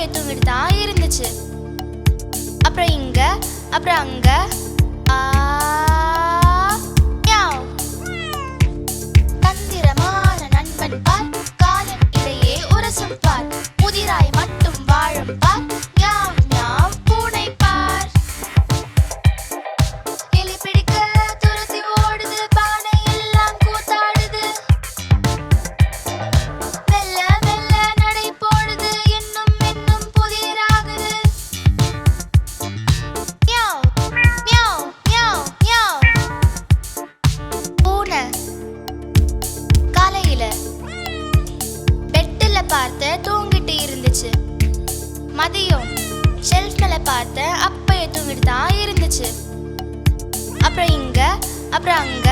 அப்பைய தூங்கிட்டு தான் இருந்துச்சு. அப்புறம் இங்க, அப்புறம் அங்க. தந்திரமான நண்பன் பார், காலன் இடையே உரசும் பார், புதிராய் மட்டும் வாழும் பார், ஞாம் ஞாம் பூனை பார். எலி பிடிக்க துரத்தி ஓடுது, பானை எல்லாம் கூத்தாடுது, மெல்ல மெல்ல நடை போடுது, இன்னும் இன்னும் புதிராகுது. மியாவ் மியாவ் மியாவ் மியாவ். பூனை காலையில பெட்டில் பார்த்து தூங்கிட்டு இருந்துச்சு. மதியம் ஷெல்ஃப் மேல பார்த்து அப்பைய தூங்கிட்டு தான் இருந்துச்சு. அப்புறம் இங்க, அப்புறம் அங்க.